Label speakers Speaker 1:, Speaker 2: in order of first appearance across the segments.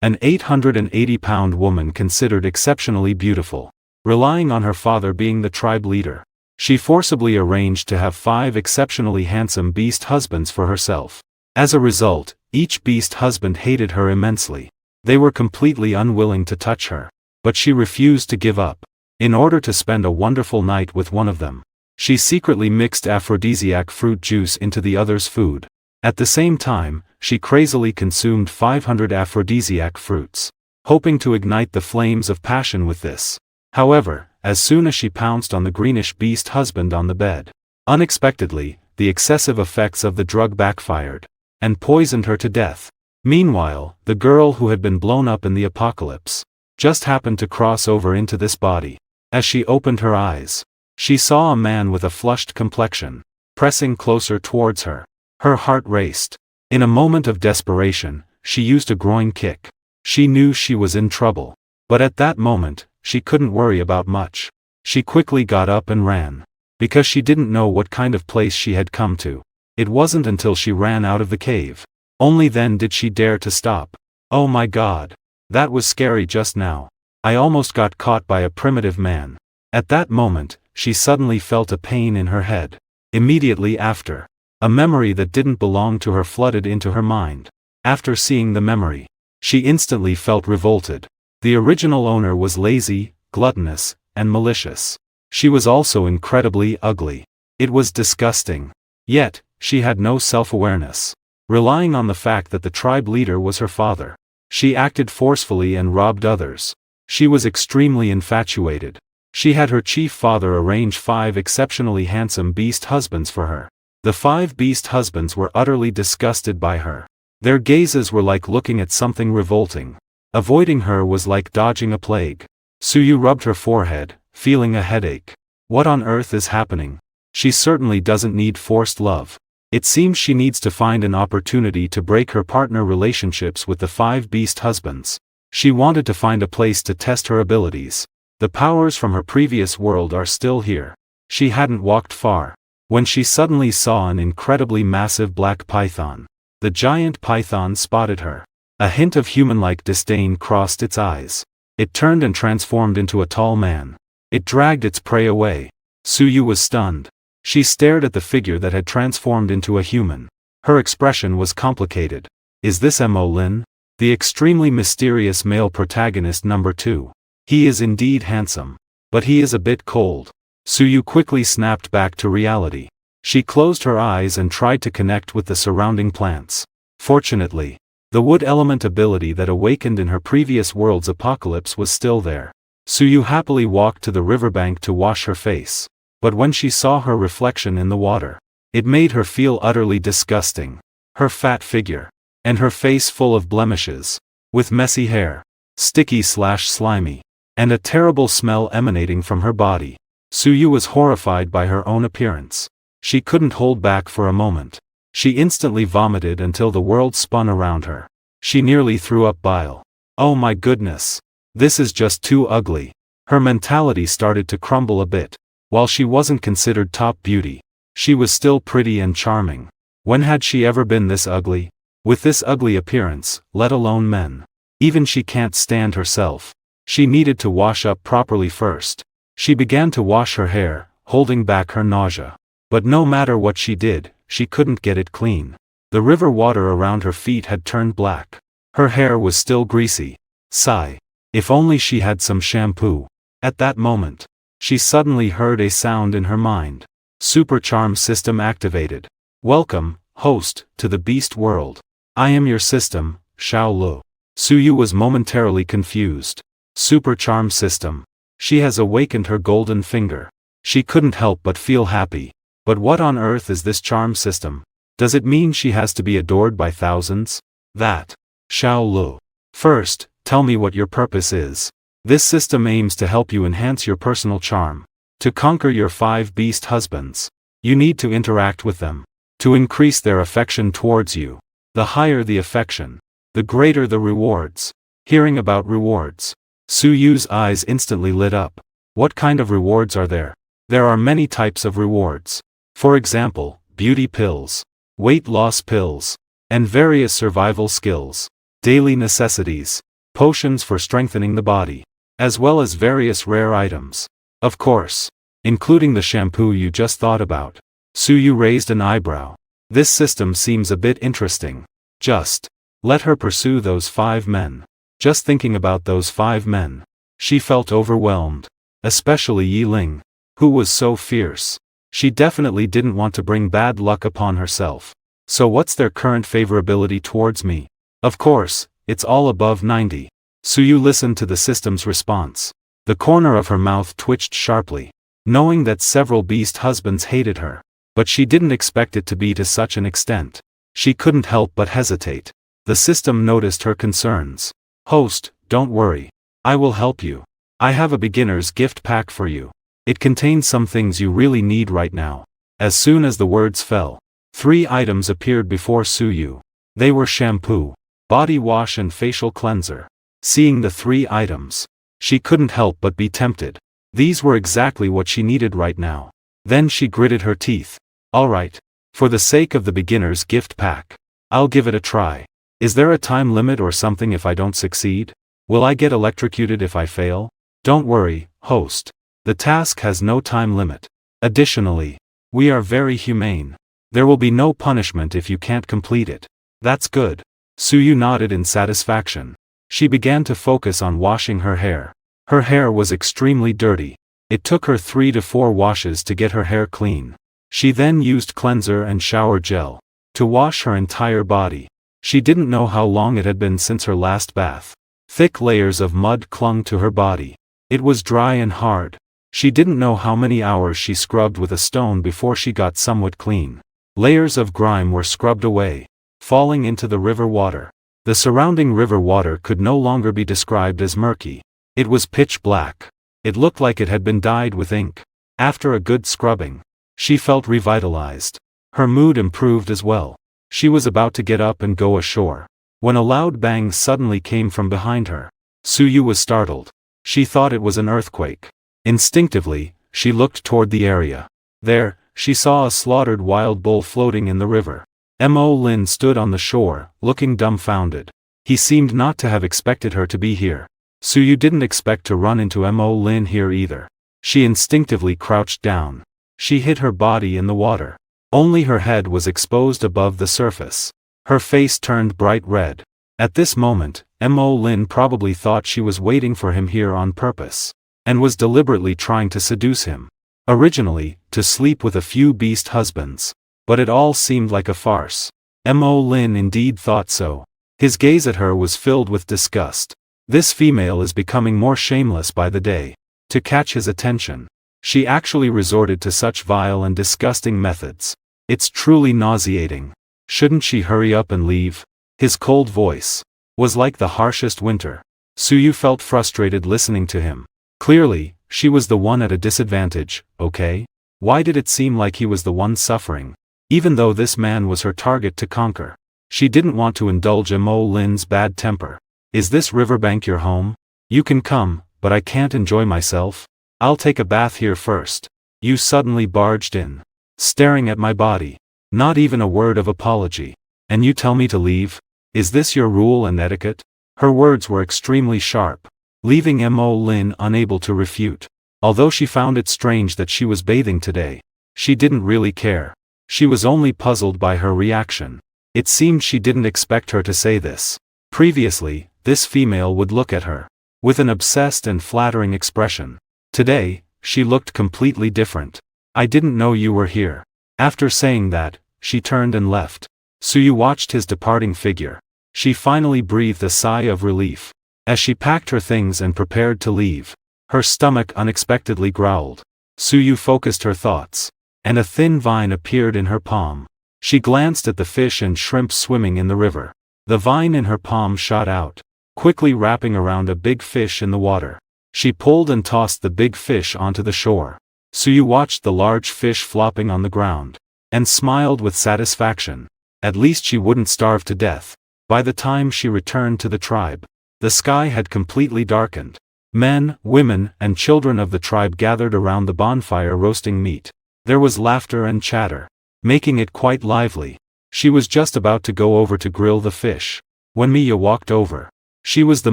Speaker 1: An 880-pound woman considered exceptionally beautiful. Relying on her father being the tribe leader, she forcibly arranged to have 5 exceptionally handsome beast husbands for herself. As a result, each beast husband hated her immensely. They were completely unwilling to touch her. But she refused to give up. In order to spend a wonderful night with one of them, she secretly mixed aphrodisiac fruit juice into the other's food. At the same time, she crazily consumed 500 aphrodisiac fruits, hoping to ignite the flames of passion with this. However, as soon as she pounced on the greenish beast husband on the bed, unexpectedly, the excessive effects of the drug backfired, and poisoned her to death. Meanwhile, the girl who had been blown up in the apocalypse, just happened to cross over into this body. As she opened her eyes, she saw a man with a flushed complexion, pressing closer towards her. Her heart raced. In a moment of desperation, she used a groin kick. She knew she was in trouble. But at that moment, she couldn't worry about much. She quickly got up and ran. Because she didn't know what kind of place she had come to. It wasn't until she ran out of the cave. Only then did she dare to stop. Oh my God. That was scary just now. I almost got caught by a primitive man. At that moment, she suddenly felt a pain in her head. Immediately after, a memory that didn't belong to her flooded into her mind. After seeing the memory, she instantly felt revolted. The original owner was lazy, gluttonous, and malicious. She was also incredibly ugly. It was disgusting. Yet, she had no self-awareness. Relying on the fact that the tribe leader was her father, she acted forcefully and robbed others. She was extremely infatuated. She had her chief father arrange 5 exceptionally handsome beast husbands for her. The 5 beast husbands were utterly disgusted by her. Their gazes were like looking at something revolting. Avoiding her was like dodging a plague. Suyu rubbed her forehead, feeling a headache. What on earth is happening? She certainly doesn't need forced love. It seems she needs to find an opportunity to break her partner relationships with the 5 beast husbands. She wanted to find a place to test her abilities. The powers from her previous world are still here. She hadn't walked far when she suddenly saw an incredibly massive black python. The giant python spotted her. A hint of human-like disdain crossed its eyes. It turned and transformed into a tall man. It dragged its prey away. Suyu was stunned. She stared at the figure that had transformed into a human. Her expression was complicated. Is this Mo Lin? The extremely mysterious male protagonist number 2. He is indeed handsome. But he is a bit cold. Suyu quickly snapped back to reality. She closed her eyes and tried to connect with the surrounding plants. Fortunately, the wood element ability that awakened in her previous world's apocalypse was still there. Suyu happily walked to the riverbank to wash her face. But when she saw her reflection in the water, it made her feel utterly disgusting. Her fat figure, and her face full of blemishes, with messy hair, sticky/slimy, and a terrible smell emanating from her body. Suyu was horrified by her own appearance. She couldn't hold back for a moment. She instantly vomited until the world spun around her. She nearly threw up bile. Oh my goodness. This is just too ugly. Her mentality started to crumble a bit. While she wasn't considered top beauty, she was still pretty and charming. When had she ever been this ugly? With this ugly appearance, let alone men. Even she can't stand herself. She needed to wash up properly first. She began to wash her hair, holding back her nausea. But no matter what she did, she couldn't get it clean. The river water around her feet had turned black. Her hair was still greasy. Sigh. If only she had some shampoo. At that moment, she suddenly heard a sound in her mind. Super charm system activated. Welcome, host, to the beast world. I am your system, Xiao Lu. Suyu was momentarily confused. Super charm system. She has awakened her golden finger. She couldn't help but feel happy. But what on earth is this charm system? Does it mean she has to be adored by thousands? That. Xiao Lu. First, tell me what your purpose is. This system aims to help you enhance your personal charm. To conquer your 5 beast husbands, you need to interact with them. To increase their affection towards you. The higher the affection, the greater the rewards. Hearing about rewards, Suyu's eyes instantly lit up. What kind of rewards are there? There are many types of rewards. For example, beauty pills, weight loss pills, and various survival skills. Daily necessities. potions for strengthening the body, as well as various rare items. Of course, including the shampoo you just thought about. Suyu raised an eyebrow. This system seems a bit interesting. Just let her pursue those 5 men. Just thinking about those 5 men, she felt overwhelmed. Especially Yi Ling, who was so fierce. She definitely didn't want to bring bad luck upon herself. So what's their current favorability towards me? Of course, it's all above 90. Suyu listened to the system's response. The corner of her mouth twitched sharply, knowing that several beast husbands hated her. But she didn't expect it to be to such an extent. She couldn't help but hesitate. The system noticed her concerns. Host, don't worry. I will help you. I have a beginner's gift pack for you. It contains some things you really need right now. As soon as the words fell, 3 items appeared before Suyu. They were shampoo, body wash and facial cleanser. Seeing the 3 items, she couldn't help but be tempted. These were exactly what she needed right now. Then she gritted her teeth. Alright. For the sake of the beginner's gift pack, I'll give it a try. Is there a time limit or something if I don't succeed? Will I get electrocuted if I fail? Don't worry, host. The task has no time limit. Additionally, we are very humane. There will be no punishment if you can't complete it. That's good. Suyu nodded in satisfaction. She began to focus on washing her hair. Her hair was extremely dirty. It took her 3 to 4 washes to get her hair clean. She then used cleanser and shower gel to wash her entire body. She didn't know how long it had been since her last bath. Thick layers of mud clung to her body. It was dry and hard. She didn't know how many hours she scrubbed with a stone before she got somewhat clean. Layers of grime were scrubbed away, falling into the river water. The surrounding river water could no longer be described as murky. It was pitch black. It looked like it had been dyed with ink. After a good scrubbing, she felt revitalized. Her mood improved as well. She was about to get up and go ashore, when a loud bang suddenly came from behind her. Suyu was startled. She thought it was an earthquake. Instinctively, she looked toward the area. There, she saw a slaughtered wild bull floating in the river. Mo Lin stood on the shore, looking dumbfounded. He seemed not to have expected her to be here. Suyu didn't expect to run into Mo Lin here either. She instinctively crouched down. She hid her body in the water. Only her head was exposed above the surface. Her face turned bright red. At this moment, Mo Lin probably thought she was waiting for him here on purpose, and was deliberately trying to seduce him. Originally, to sleep with a few beast husbands. But it all seemed like a farce. Mo Lin indeed thought so. His gaze at her was filled with disgust. This female is becoming more shameless by the day. To catch his attention, she actually resorted to such vile and disgusting methods. It's truly nauseating. Shouldn't she hurry up and leave? His cold voice was like the harshest winter. Suyu felt frustrated listening to him. Clearly, she was the one at a disadvantage, okay? Why did it seem like he was the one suffering? Even though this man was her target to conquer. She didn't want to indulge Mo Lin's bad temper. Is this riverbank your home? You can come, but I can't enjoy myself. I'll take a bath here first. You suddenly barged in, staring at my body. Not even a word of apology. And you tell me to leave? Is this your rule and etiquette? Her words were extremely sharp, leaving Mo Lin unable to refute. Although she found it strange that she was bathing today, she didn't really care. She was only puzzled by her reaction. It seemed she didn't expect her to say this. Previously, this female would look at her with an obsessed and flattering expression. Today, she looked completely different. I didn't know you were here. After saying that, she turned and left. Suyu watched his departing figure. She finally breathed a sigh of relief. As she packed her things and prepared to leave, her stomach unexpectedly growled. Suyu focused her thoughts, and a thin vine appeared in her palm. She glanced at the fish and shrimp swimming in the river. The vine in her palm shot out, quickly wrapping around a big fish in the water. She pulled and tossed the big fish onto the shore. Suyu watched the large fish flopping on the ground, and smiled with satisfaction. At least she wouldn't starve to death. By the time she returned to the tribe, the sky had completely darkened. Men, women, and children of the tribe gathered around the bonfire roasting meat. There was laughter and chatter, making it quite lively. She was just about to go over to grill the fish, when Miya walked over. She was the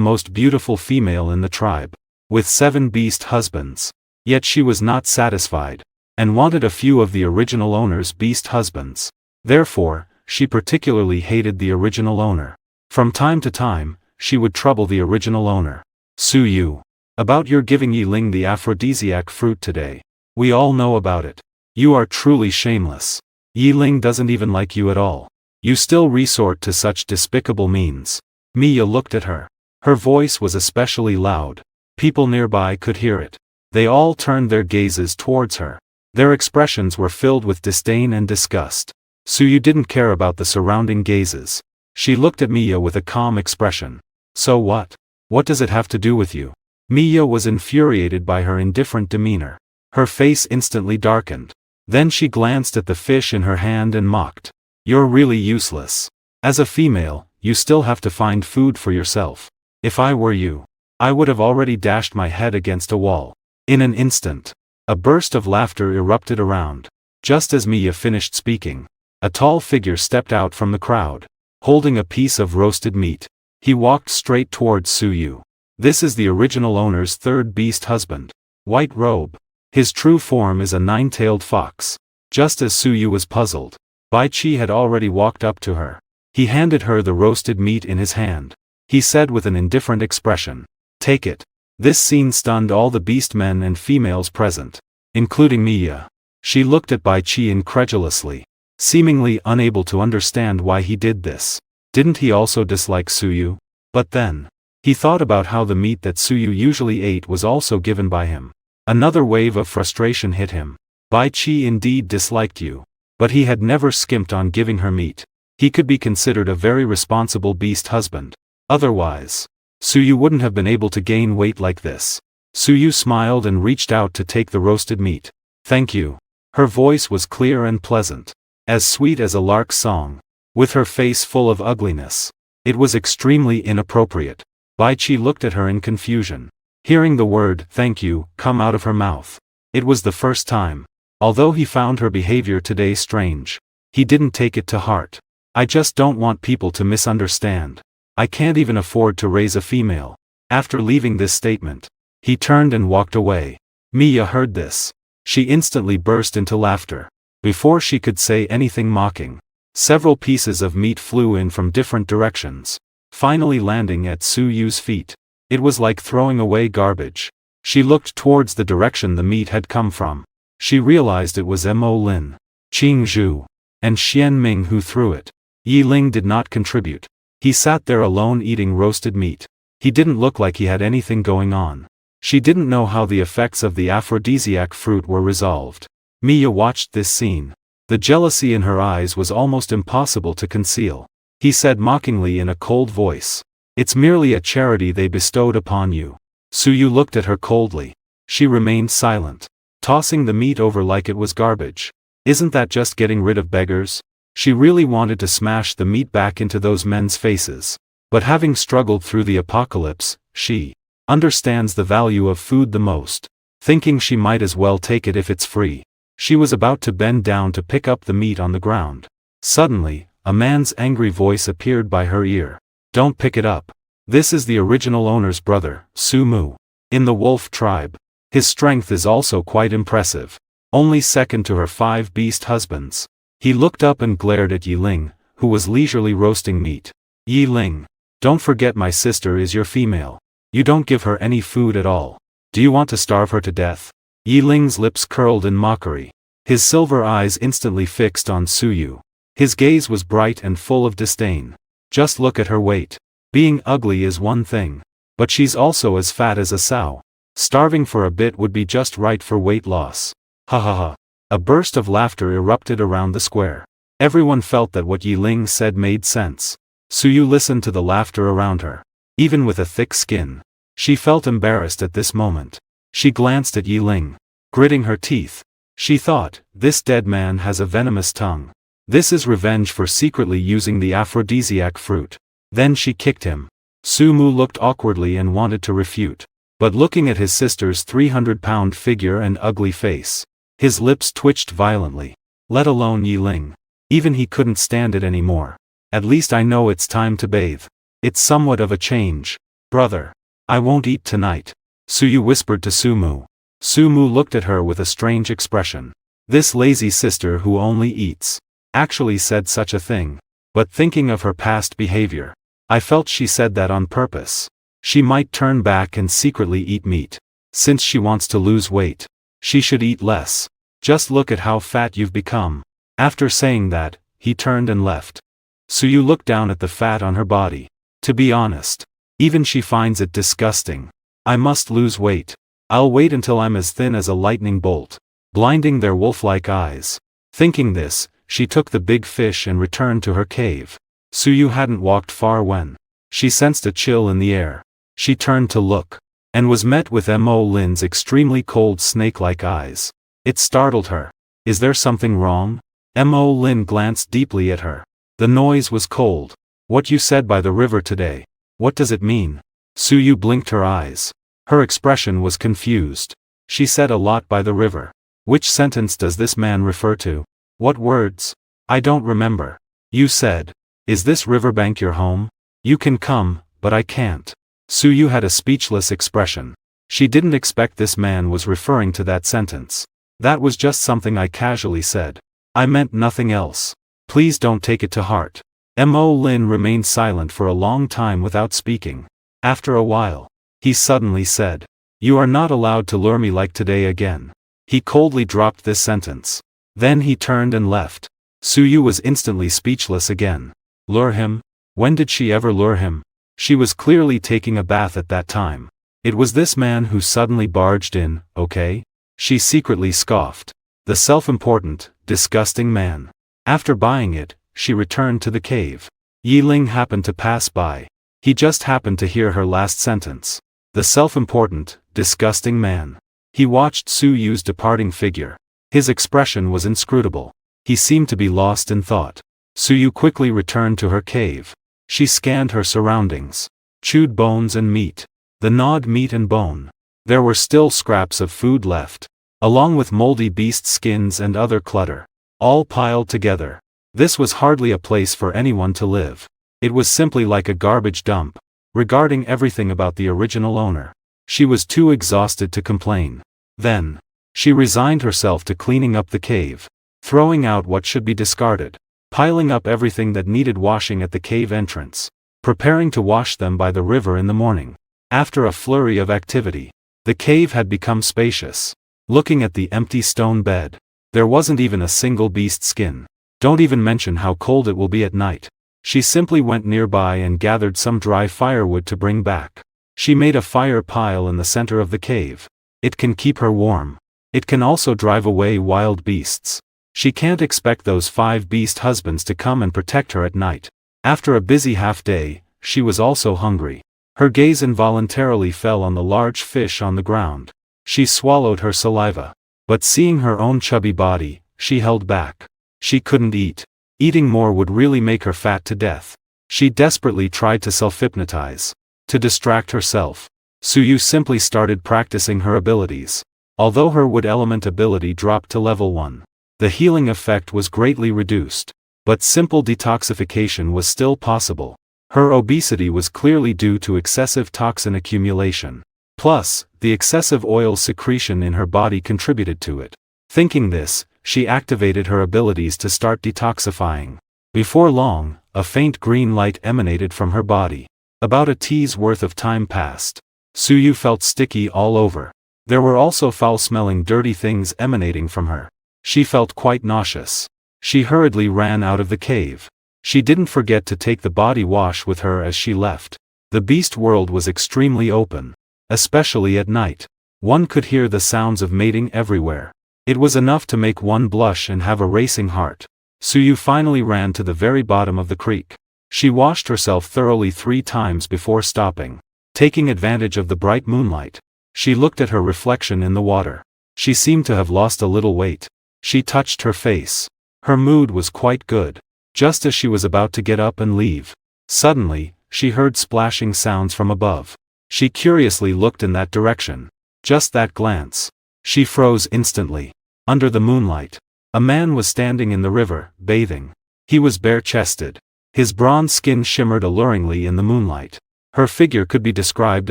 Speaker 1: most beautiful female in the tribe, with 7 beast husbands. Yet she was not satisfied, and wanted a few of the original owner's beast husbands. Therefore, she particularly hated the original owner. From time to time, she would trouble the original owner. Suyu. About your giving Yi Ling the aphrodisiac fruit today. We all know about it. You are truly shameless. Yi Ling doesn't even like you at all. You still resort to such despicable means. Mia looked at her. Her voice was especially loud. People nearby could hear it. They all turned their gazes towards her. Their expressions were filled with disdain and disgust. Suyu didn't care about the surrounding gazes. She looked at Mia with a calm expression. So what? What does it have to do with you? Mia was infuriated by her indifferent demeanor. Her face instantly darkened. Then she glanced at the fish in her hand and mocked. You're really useless. As a female, you still have to find food for yourself. If I were you, I would have already dashed my head against a wall. In an instant, a burst of laughter erupted around. Just as Mia finished speaking, a tall figure stepped out from the crowd, holding a piece of roasted meat. He walked straight towards Suyu. This is the original owner's 3rd beast husband. White robe. His true form is a 9-tailed fox. Just as Suyu was puzzled, Bai Qi had already walked up to her. He handed her the roasted meat in his hand. He said with an indifferent expression, "Take it." This scene stunned all the beast men and females present, including Mia. She looked at Bai Qi incredulously, seemingly unable to understand why he did this. Didn't he also dislike Suyu? But then, he thought about how the meat that Suyu usually ate was also given by him. Another wave of frustration hit him. Bai Qi indeed disliked you, but he had never skimped on giving her meat. He could be considered a very responsible beast husband. Otherwise, Suyu wouldn't have been able to gain weight like this. Suyu smiled and reached out to take the roasted meat. Thank you. Her voice was clear and pleasant, as sweet as a lark's song. With her face full of ugliness, it was extremely inappropriate. Bai Qi looked at her in confusion. Hearing the word "thank you" come out of her mouth, it was the first time. Although he found her behavior today strange, he didn't take it to heart. I just don't want people to misunderstand. I can't even afford to raise a female. After leaving this statement, he turned and walked away. Mia heard this. She instantly burst into laughter. Before she could say anything mocking, several pieces of meat flew in from different directions, finally landing at Suyu's feet. It was like throwing away garbage. She looked towards the direction the meat had come from. She realized it was Mo Lin, Qing Zhu, and Xian Ming who threw it. Yi Ling did not contribute. He sat there alone eating roasted meat. He didn't look like he had anything going on. She didn't know how the effects of the aphrodisiac fruit were resolved. Mia watched this scene. The jealousy in her eyes was almost impossible to conceal. He said mockingly in a cold voice, "It's merely a charity they bestowed upon you." Suyu looked at her coldly. She remained silent, tossing the meat over like it was garbage. Isn't that just getting rid of beggars? She really wanted to smash the meat back into those men's faces. But having struggled through the apocalypse, she understands the value of food the most. Thinking she might as well take it if it's free, she was about to bend down to pick up the meat on the ground. Suddenly, a man's angry voice appeared by her ear. "Don't pick it up. This is the original owner's brother, Su Mu. In the wolf tribe. His strength is also quite impressive. Only second to her 5 beast husbands." He looked up and glared at Yi Ling, who was leisurely roasting meat. "Yi Ling, don't forget my sister is your female. You don't give her any food at all. Do you want to starve her to death?" Yi Ling's lips curled in mockery. His silver eyes instantly fixed on Suyu. His gaze was bright and full of disdain. Just look at her weight. Being ugly is one thing, but she's also as fat as a sow. Starving for a bit would be just right for weight loss. Ha ha ha. A burst of laughter erupted around the square. Everyone felt that what Yi Ling said made sense. Suyu listened to the laughter around her. Even with a thick skin, she felt embarrassed at this moment. She glanced at Yi Ling, gritting her teeth. She thought, this dead man has a venomous tongue. This is revenge for secretly using the aphrodisiac fruit. Then she kicked him. Su Mu looked awkwardly and wanted to refute. But looking at his sister's 300-pound figure and ugly face, his lips twitched violently. Let alone Yi Ling. Even he couldn't stand it anymore. At least I know it's time to bathe. It's somewhat of a change. Brother. I won't eat tonight. Suyu whispered to Sumu. Sumu looked at her with a strange expression. This lazy sister who only eats. Actually said such a thing. But thinking of her past behavior, I felt she said that on purpose. She might turn back and secretly eat meat. Since she wants to lose weight, she should eat less. Just look at how fat you've become. After saying that, he turned and left. Suyu looked down at the fat on her body. To be honest, even she finds it disgusting. I must lose weight. I'll wait until I'm as thin as a lightning bolt, blinding their wolf-like eyes. Thinking this, she took the big fish and returned to her cave. Suyu hadn't walked far when she sensed a chill in the air. She turned to look, and was met with Mo Lin's extremely cold snake-like eyes. It startled her. Is there something wrong? Mo Lin glanced deeply at her. The noise was cold. What you said by the river today. What does it mean? Suyu blinked her eyes. Her expression was confused. She said a lot by the river. Which sentence does this man refer to? What words? I don't remember. You said, is this riverbank your home? You can come, but I can't. Suyu had a speechless expression. She didn't expect this man was referring to that sentence. That was just something I casually said. I meant nothing else. Please don't take it to heart. Mo Lin remained silent for a long time without speaking. After a while, he suddenly said, you are not allowed to lure me like today again. He coldly dropped this sentence. Then he turned and left. Suyu was instantly speechless again. Lure him? When did she ever lure him? She was clearly taking a bath at that time. It was this man who suddenly barged in, okay? She secretly scoffed. The self-important, disgusting man. After buying it, she returned to the cave. Yi Ling happened to pass by. He just happened to hear her last sentence. The self-important, disgusting man. He watched Suyu's departing figure. His expression was inscrutable. He seemed to be lost in thought. Suyu quickly returned to her cave. She scanned her surroundings. Chewed bones and meat. The gnawed meat and bone. There were still scraps of food left, along with moldy beast skins and other clutter, all piled together. This was hardly a place for anyone to live. It was simply like a garbage dump. Regarding everything about the original owner, she was too exhausted to complain. Then, she resigned herself to cleaning up the cave, throwing out what should be discarded, piling up everything that needed washing at the cave entrance, preparing to wash them by the river in the morning. After a flurry of activity, the cave had become spacious. Looking at the empty stone bed, there wasn't even a single beast skin. Don't even mention how cold it will be at night. She simply went nearby and gathered some dry firewood to bring back. She made a fire pile in the center of the cave. It can keep her warm. It can also drive away wild beasts. She can't expect those 5 beast husbands to come and protect her at night. After a busy half-day, she was also hungry. Her gaze involuntarily fell on the large fish on the ground. She swallowed her saliva. But seeing her own chubby body, she held back. She couldn't eat. Eating more would really make her fat to death. She desperately tried to self-hypnotize. To distract herself, Suyu simply started practicing her abilities. Although her wood element ability dropped to level 1, the healing effect was greatly reduced. But simple detoxification was still possible. Her obesity was clearly due to excessive toxin accumulation. Plus, the excessive oil secretion in her body contributed to it. Thinking this, she activated her abilities to start detoxifying. Before long, a faint green light emanated from her body. About a tea's worth of time passed. Suyu felt sticky all over. There were also foul-smelling dirty things emanating from her. She felt quite nauseous. She hurriedly ran out of the cave. She didn't forget to take the body wash with her as she left. The beast world was extremely open. Especially at night. One could hear the sounds of mating everywhere. It was enough to make one blush and have a racing heart. Suyu finally ran to the very bottom of the creek. She washed herself thoroughly 3 times before stopping. Taking advantage of the bright moonlight, she looked at her reflection in the water. She seemed to have lost a little weight. She touched her face. Her mood was quite good. Just as she was about to get up and leave, suddenly, she heard splashing sounds from above. She curiously looked in that direction. Just that glance. She froze instantly. Under the moonlight, a man was standing in the river, bathing. He was bare-chested. His bronze skin shimmered alluringly in the moonlight. Her figure could be described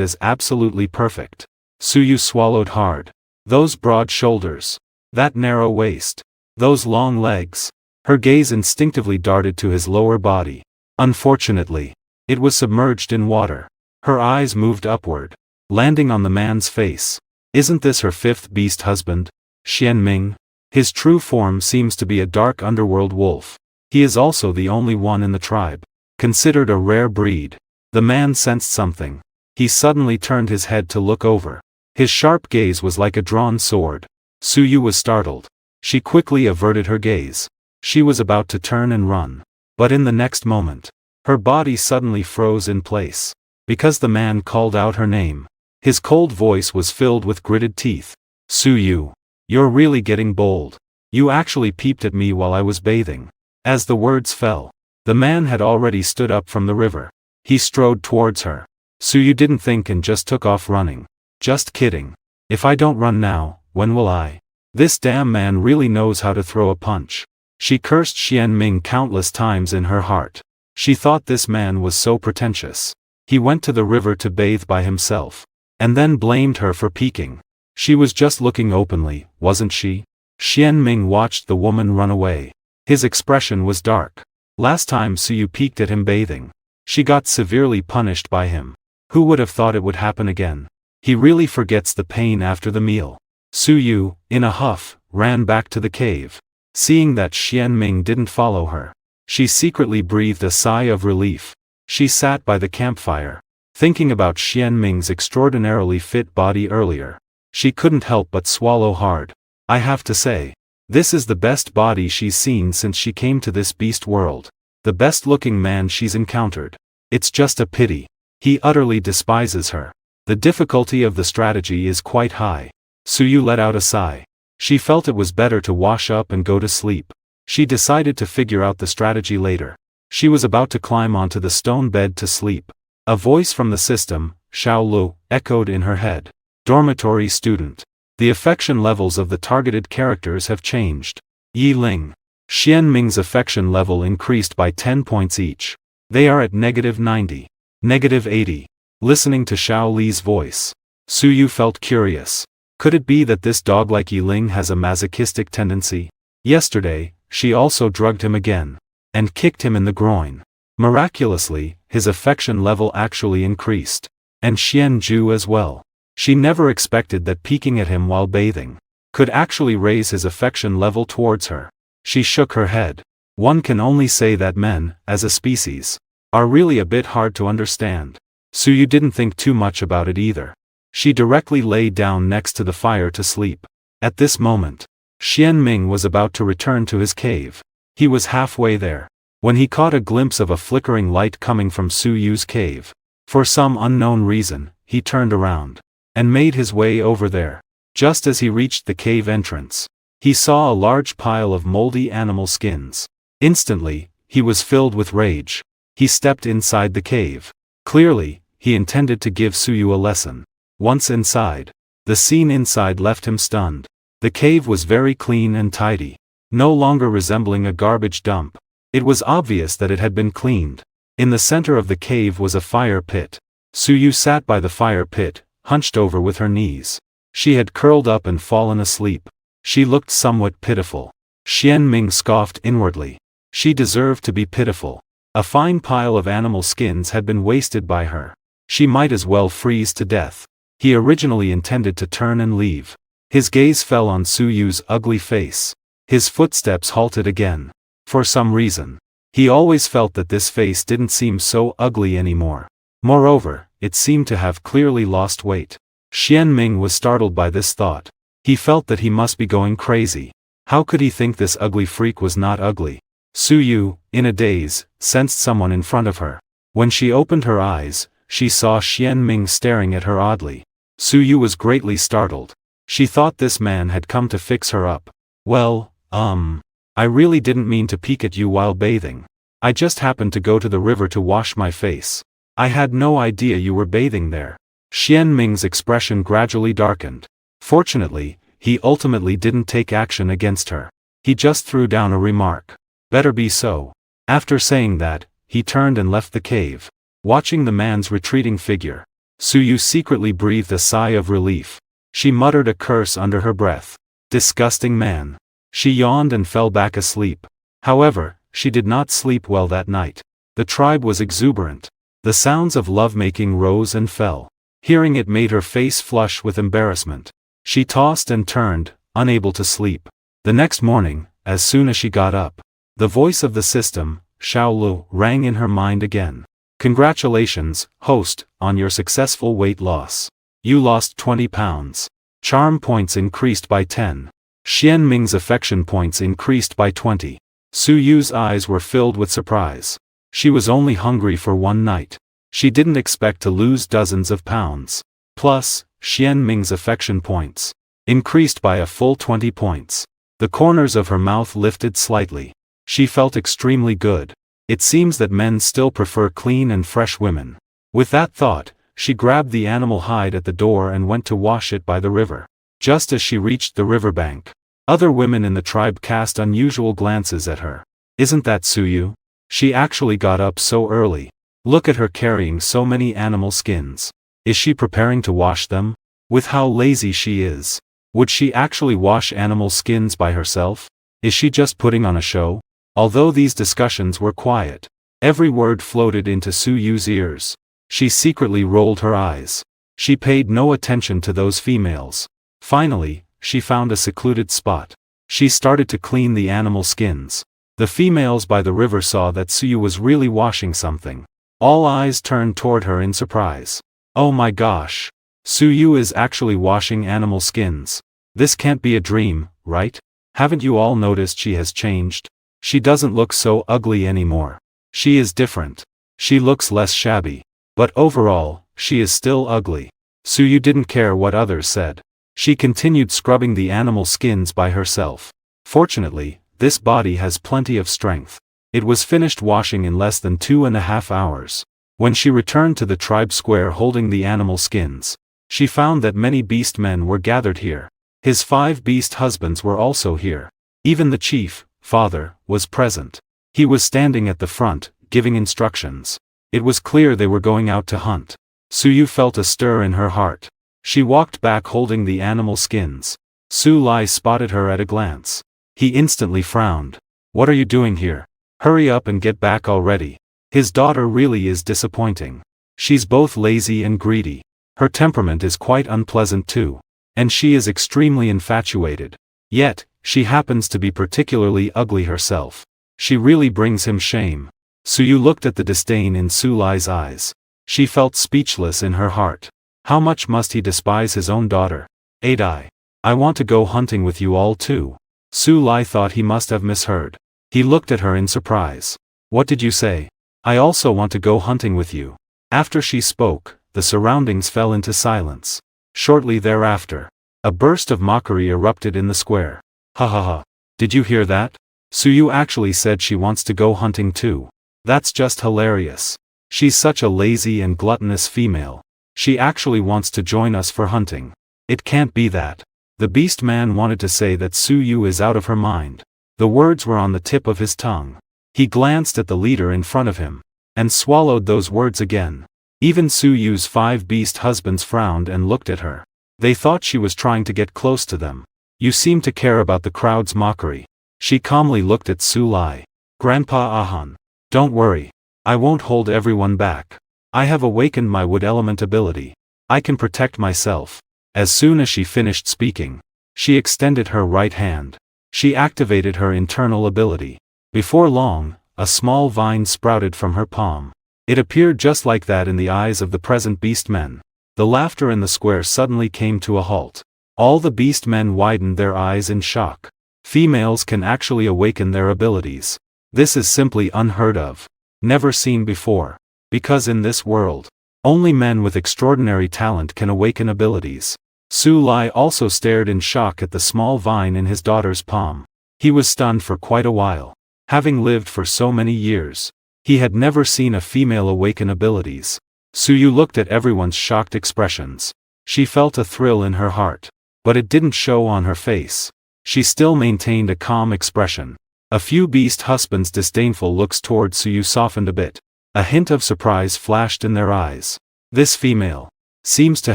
Speaker 1: as absolutely perfect. Suyu swallowed hard. Those broad shoulders. That narrow waist. Those long legs. Her gaze instinctively darted to his lower body. Unfortunately, it was submerged in water. Her eyes moved upward, landing on the man's face. Isn't this her fifth beast husband? Xianming? His true form seems to be a dark underworld wolf. He is also the only one in the tribe. Considered a rare breed. The man sensed something. He suddenly turned his head to look over. His sharp gaze was like a drawn sword. Suyu was startled. She quickly averted her gaze. She was about to turn and run. But in the next moment, her body suddenly froze in place. Because the man called out her name. His cold voice was filled with gritted teeth. Suyu. You're really getting bold. You actually peeped at me while I was bathing. As the words fell, the man had already stood up from the river. He strode towards her. Suyu didn't think and just took off running. Just kidding. If I don't run now, when will I? This damn man really knows how to throw a punch. She cursed Xianming countless times in her heart. She thought this man was so pretentious. He went to the river to bathe by himself. And then blamed her for peeking. She was just looking openly, wasn't she? Xianming watched the woman run away. His expression was dark. Last time Suyu peeked at him bathing. She got severely punished by him. Who would have thought it would happen again? He really forgets the pain after the meal. Suyu, in a huff, ran back to the cave. Seeing that Xianming didn't follow her, she secretly breathed a sigh of relief. She sat by the campfire, thinking about Xianming's extraordinarily fit body earlier. She couldn't help but swallow hard. I have to say, this is the best body she's seen since she came to this beast world. The best-looking man she's encountered. It's just a pity. He utterly despises her. The difficulty of the strategy is quite high. Suyu let out a sigh. She felt it was better to wash up and go to sleep. She decided to figure out the strategy later. She was about to climb onto the stone bed to sleep. A voice from the system, Xiao Lu, echoed in her head. Dormitory student. The affection levels of the targeted characters have changed. Yi Ling. Xianming's affection level increased by 10 points each. They are at -90. -80. Listening to Xiao Li's voice, Suyu felt curious. Could it be that this dog like Yi Ling has a masochistic tendency? Yesterday, she also drugged him again. And kicked him in the groin. Miraculously, his affection level actually increased. And Xianju as well. She never expected that peeking at him while bathing could actually raise his affection level towards her. She shook her head. One can only say that men, as a species, are really a bit hard to understand. Suyu didn't think too much about it either. She directly lay down next to the fire to sleep. At this moment, Xianming was about to return to his cave. He was halfway there, when he caught a glimpse of a flickering light coming from Suyu's cave. For some unknown reason, he turned around and made his way over there. Just as he reached the cave entrance, he saw a large pile of moldy animal skins. Instantly, he was filled with rage. He stepped inside the cave. Clearly, he intended to give Suyu a lesson. Once inside, the scene inside left him stunned. The cave was very clean and tidy, no longer resembling a garbage dump. It was obvious that it had been cleaned. In the center of the cave was a fire pit. Suyu sat by the fire pit, hunched over with her knees. She had curled up and fallen asleep. She looked somewhat pitiful. Xianming scoffed inwardly. She deserved to be pitiful. A fine pile of animal skins had been wasted by her. She might as well freeze to death. He originally intended to turn and leave. His gaze fell on Suyu's ugly face. His footsteps halted again. For some reason, he always felt that this face didn't seem so ugly anymore. Moreover, it seemed to have clearly lost weight. Xianming was startled by this thought. He felt that he must be going crazy. How could he think this ugly freak was not ugly? Suyu, in a daze, sensed someone in front of her. When she opened her eyes, she saw Xianming staring at her oddly. Suyu was greatly startled. She thought this man had come to fix her up. Well, I really didn't mean to peek at you while bathing. I just happened to go to the river to wash my face. I had no idea you were bathing there. Xianming's expression gradually darkened. Fortunately, he ultimately didn't take action against her. He just threw down a remark. Better be so. After saying that, he turned and left the cave. Watching the man's retreating figure, Suyu secretly breathed a sigh of relief. She muttered a curse under her breath. Disgusting man. She yawned and fell back asleep. However, she did not sleep well that night. The tribe was exuberant. The sounds of lovemaking rose and fell. Hearing it made her face flush with embarrassment. She tossed and turned, unable to sleep. The next morning, as soon as she got up, the voice of the system, Xiaolu, rang in her mind again. Congratulations, host, on your successful weight loss. You lost 20 pounds. Charm points increased by 10. Xian Ming's affection points increased by 20. Suyu's eyes were filled with surprise. She was only hungry for one night. She didn't expect to lose dozens of pounds. Plus, Xian Ming's affection points increased by a full 20 points. The corners of her mouth lifted slightly. She felt extremely good. It seems that men still prefer clean and fresh women. With that thought, she grabbed the animal hide at the door and went to wash it by the river. Just as she reached the riverbank, other women in the tribe cast unusual glances at her. Isn't that Suyu? She actually got up so early. Look at her carrying so many animal skins. Is she preparing to wash them? With how lazy she is. Would she actually wash animal skins by herself? Is she just putting on a show? Although these discussions were quiet, every word floated into Suyu's ears. She secretly rolled her eyes. She paid no attention to those females. Finally, she found a secluded spot. She started to clean the animal skins. The females by the river saw that Suyu was really washing something. All eyes turned toward her in surprise. Oh my gosh! Suyu is actually washing animal skins. This can't be a dream, right? Haven't you all noticed she has changed? She doesn't look so ugly anymore. She is different. She looks less shabby. But overall, she is still ugly. Suyu didn't care what others said. She continued scrubbing the animal skins by herself. Fortunately, this body has plenty of strength. It was finished washing in less than 2.5 hours. When she returned to the tribe square holding the animal skins, she found that many beast men were gathered here. His 5 beast husbands were also here. Even the chief, father, was present. He was standing at the front, giving instructions. It was clear they were going out to hunt. Suyu felt a stir in her heart. She walked back holding the animal skins. Su Lai spotted her at a glance. He instantly frowned. What are you doing here? Hurry up and get back already. His daughter really is disappointing. She's both lazy and greedy. Her temperament is quite unpleasant too. And she is extremely infatuated. Yet, she happens to be particularly ugly herself. She really brings him shame. Suyu looked at the disdain in Su Lai's eyes. She felt speechless in her heart. How much must he despise his own daughter? Adai. I want to go hunting with you all too. Su Lai thought he must have misheard. He looked at her in surprise. What did you say? I also want to go hunting with you. After she spoke, the surroundings fell into silence. Shortly thereafter, a burst of mockery erupted in the square. Ha ha ha. Did you hear that? Suyu actually said she wants to go hunting too. That's just hilarious. She's such a lazy and gluttonous female. She actually wants to join us for hunting. It can't be that. The beast man wanted to say that Suyu is out of her mind. The words were on the tip of his tongue. He glanced at the leader in front of him, and swallowed those words again. Even Suyu's 5 beast husbands frowned and looked at her. They thought she was trying to get close to them. You seem to care about the crowd's mockery. She calmly looked at Su Lai. Grandpa Ahan. Don't worry. I won't hold everyone back. I have awakened my wood element ability. I can protect myself. As soon as she finished speaking, she extended her right hand. She activated her internal ability. Before long, a small vine sprouted from her palm. It appeared just like that in the eyes of the present beast men. The laughter in the square suddenly came to a halt. All the beast men widened their eyes in shock. Females can actually awaken their abilities. This is simply unheard of. Never seen before. Because in this world, only men with extraordinary talent can awaken abilities. Su Lai also stared in shock at the small vine in his daughter's palm. He was stunned for quite a while. Having lived for so many years, he had never seen a female awaken abilities. Suyu looked at everyone's shocked expressions. She felt a thrill in her heart. But it didn't show on her face. She still maintained a calm expression. A few beast husbands' disdainful looks toward Suyu softened a bit. A hint of surprise flashed in their eyes. This female seems to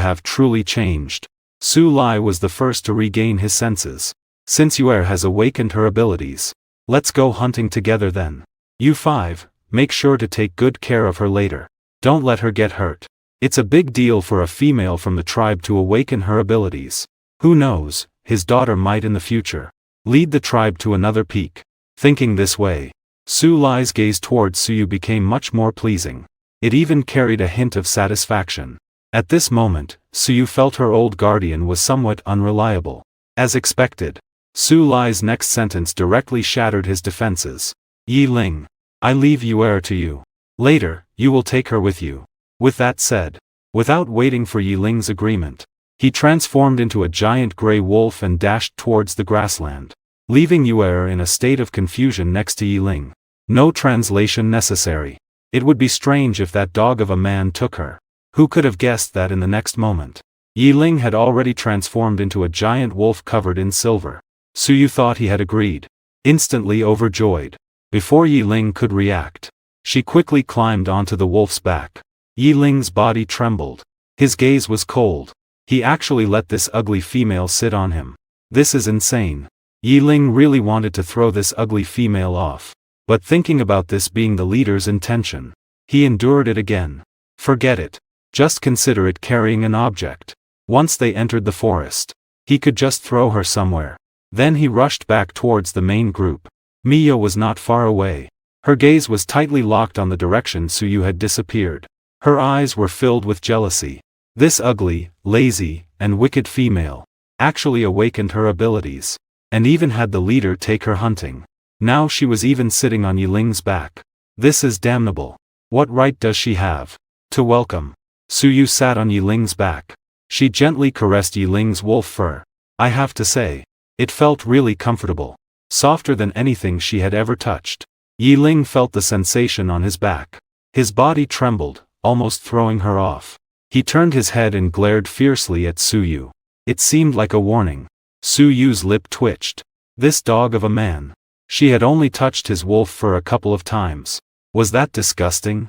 Speaker 1: have truly changed. Su Lai was the first to regain his senses. Since Yuer has awakened her abilities, let's go hunting together then. You five, make sure to take good care of her later. Don't let her get hurt. It's a big deal for a female from the tribe to awaken her abilities. Who knows, his daughter might in the future lead the tribe to another peak. Thinking this way, Su Lai's gaze towards Suyu became much more pleasing. It even carried a hint of satisfaction. At this moment, Suyu felt her old guardian was somewhat unreliable. As expected, Su Lai's next sentence directly shattered his defenses. Yi Ling, I leave Yuer to you. Later, you will take her with you. With that said, without waiting for Yi Ling's agreement, he transformed into a giant gray wolf and dashed towards the grassland, leaving Yuer in a state of confusion next to Yi Ling. No translation necessary. It would be strange if that dog of a man took her. Who could have guessed that in the next moment, Yi Ling had already transformed into a giant wolf covered in silver. Suyu thought he had agreed. Instantly overjoyed. Before Yi Ling could react, she quickly climbed onto the wolf's back. Yi Ling's body trembled. His gaze was cold. He actually let this ugly female sit on him. This is insane. Yi Ling really wanted to throw this ugly female off. But thinking about this being the leader's intention, he endured it again. Forget it. Just consider it carrying an object. Once they entered the forest, he could just throw her somewhere. Then he rushed back towards the main group. Miyo was not far away. Her gaze was tightly locked on the direction Suyu had disappeared. Her eyes were filled with jealousy. This ugly, lazy, and wicked female actually awakened her abilities, and even had the leader take her hunting. Now she was even sitting on Yi Ling's back. This is damnable. What right does she have to welcome? Suyu sat on Yi Ling's back. She gently caressed Yi Ling's wolf fur. I have to say, it felt really comfortable. Softer than anything she had ever touched. Yi Ling felt the sensation on his back. His body trembled, almost throwing her off. He turned his head and glared fiercely at Suyu. It seemed like a warning. Suyu's lip twitched. This dog of a man. She had only touched his wolf fur a couple of times. Was that disgusting?